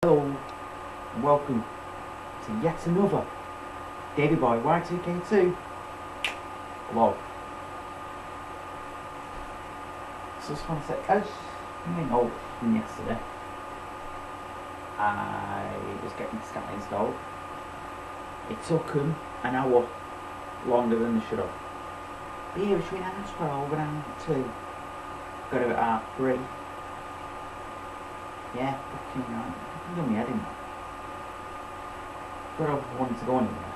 Hello and welcome to yet another Davieboyy2k2 vlog. So I just want to say, as you may know from yesterday, I was getting the scanner installed. It took them an hour longer than they should have. But yeah, between hour 12 and hour 2, got it at hour 3. Yeah, fucking right. I'm doing my head in that. But I wanted to go anywhere.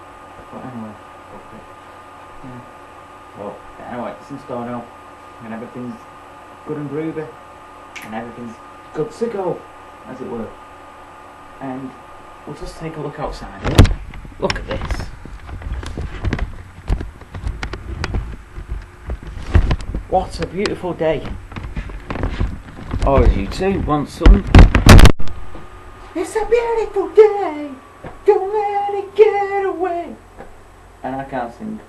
But anyway, okay. Yeah. Well, anyway, it's installed now. And everything's good and groovy. And everything's good to go, as it were. And we'll just take a look outside here. Look at this. What a beautiful day. Oh, as you too want some. It's a beautiful day, don't let it get away. And I can't sing.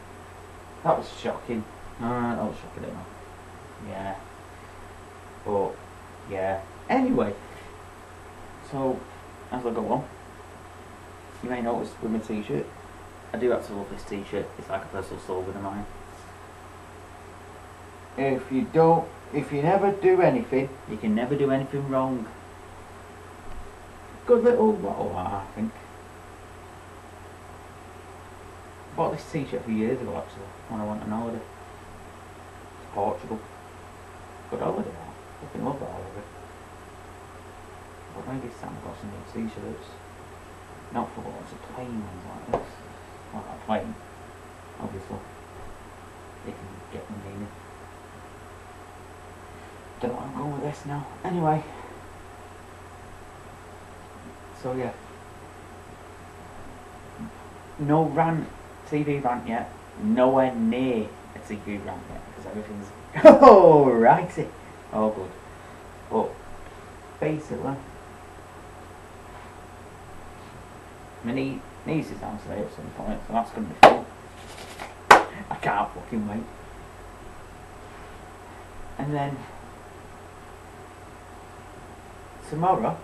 That was shocking. That was shocking, didn't I? Yeah. But, yeah. Anyway, so, as I go on, you may notice with my t-shirt, I do actually love this t-shirt. It's like a personal slogan of mine. If you never do anything, you can never do anything wrong. Good little bottle, I think. I bought this t-shirt a few years ago actually, when I went on holiday to Portugal. Good holiday, I fucking love that holiday. But maybe it's time I got some new t-shirts. Not for lots of plain ones like this. Well, not plain, obviously. If you get my meaning. Don't know where I'm going with this now. Anyway. So yeah. No rant, TV rant yet. Nowhere near a TV rant yet. Because everything's... Oh, righty. Oh, good. But, basically... My niece is down today at some point, so that's going to be fun. I can't fucking wait. And then... Tomorrow...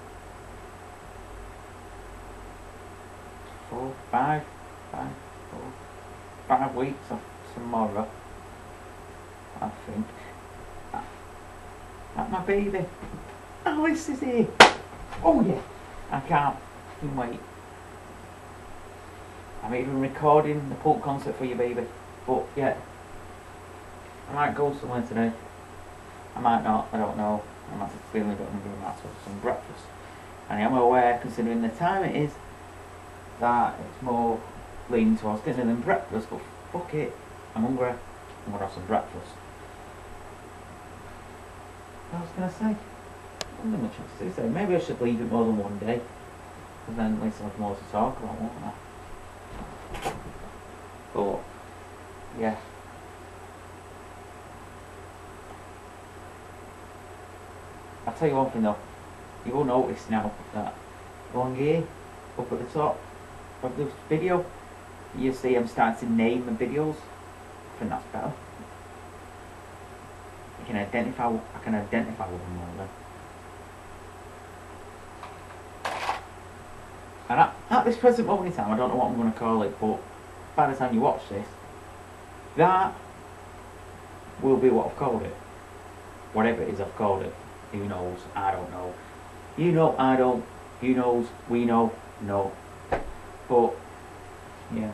5 weeks of tomorrow, I think. That's my baby. Alice is here. Oh yeah. I can't fucking wait. I'm even recording the Pulp concert for you, baby. But yeah, I might go somewhere today. I might not. I don't know. I'm not feeling a bit hungry. I might have some breakfast. And I am aware, considering the time it is, that it's more leaning towards dinner than breakfast, but fuck it, I'm hungry, I'm gonna have some breakfast. What was I gonna say? I don't know much else to say. Maybe I should leave it more than one day, because then at least I'll have more to talk about, won't I? But, yeah. I'll tell you one thing though, you will notice now that along here, up at the top of this video, you see I'm starting to name the videos. I think that's better. I can identify with them more then. And at this present moment in time, I don't know what I'm going to call it, but by the time you watch this, that will be what I've called it. Whatever it is I've called it. Who knows? I don't know. You know, I don't. Who knows? We know. No. But, yeah.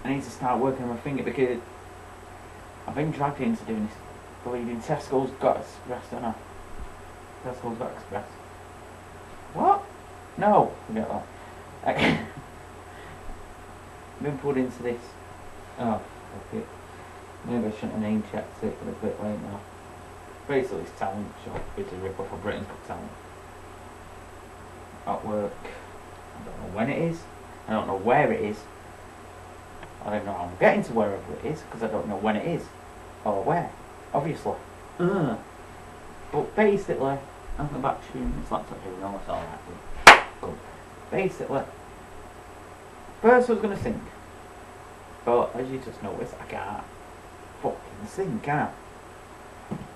I need to start working on my finger because I've been dragged into doing this. Believing Tesco's got Express, don't I? Tesco's got Express. What? No, forget that. I've been put into this. Oh, fuck it. Maybe I shouldn't have name checked it, but it's a bit late now. Basically, it's talent shop, it's a rip off of Britain's Got Talent. At work. I don't know when it is. I don't know where it is. I don't know how I'm getting to wherever it is because I don't know when it is or where. Obviously. But basically, I'm going back to this laptop here. No, it's alright. Good. Basically, first I was going to sing, but as you just noticed, I can't fucking sing, can I?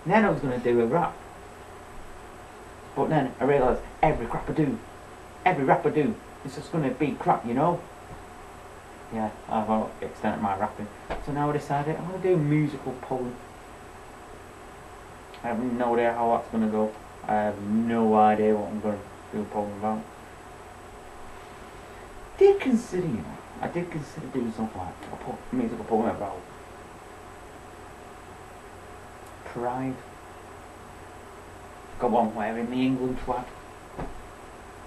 Then I was going to do a rap. But then I realised every rapper do, it's just going to be crap, you know. Yeah, I've extended my rapping. So now I decided I'm going to do a musical poem. I have no idea how that's going to go. I have no idea what I'm going to do a poem about. I did consider doing something like a musical poem about pride. Got one wearing the England flag.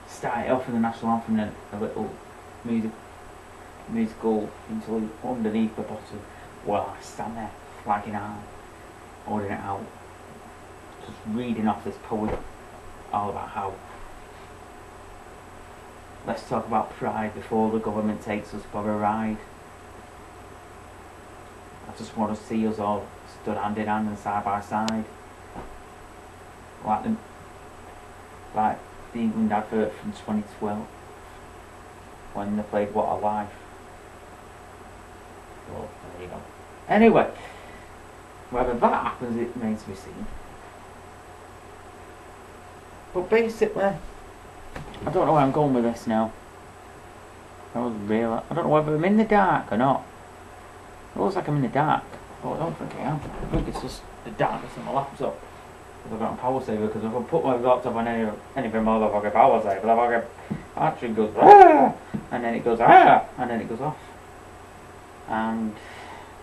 Started off with the national anthem and a little musical interlude underneath the bottom. Well, I stand there flagging out, holding it out, just reading off this poem all about how let's talk about pride before the government takes us for a ride. I just want to see us all stood hand in hand and side by side. Like the England advert from 2012 when they played What a Life. Well, there you go. Anyway, whether that happens, it remains to be seen. But basically, I don't know where I'm going with this now. I don't know whether I'm in the dark or not. It looks like I'm in the dark, but I don't think I am. I think it's just the darkness on my laptop. I've got a power saver, because if I put my laptop on anything more than a power saver, the fucking battery goes ah, and then it goes ah, and then it goes off. And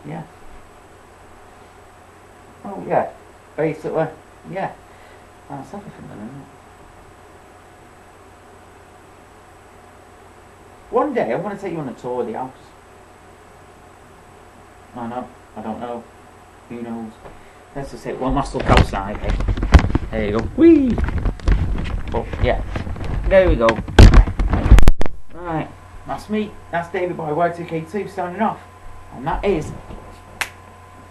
yeah. Oh yeah. Basically, yeah. That's everything then, isn't it? One day I want to take you on a tour of the house. I know, I don't know. Who knows? Let's just take one last look outside. Hey. There you go. Whee! Oh, yeah. There we go. Right. That's me. That's Davieboyy2k2 signing off. And that is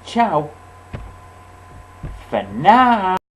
ciao for now.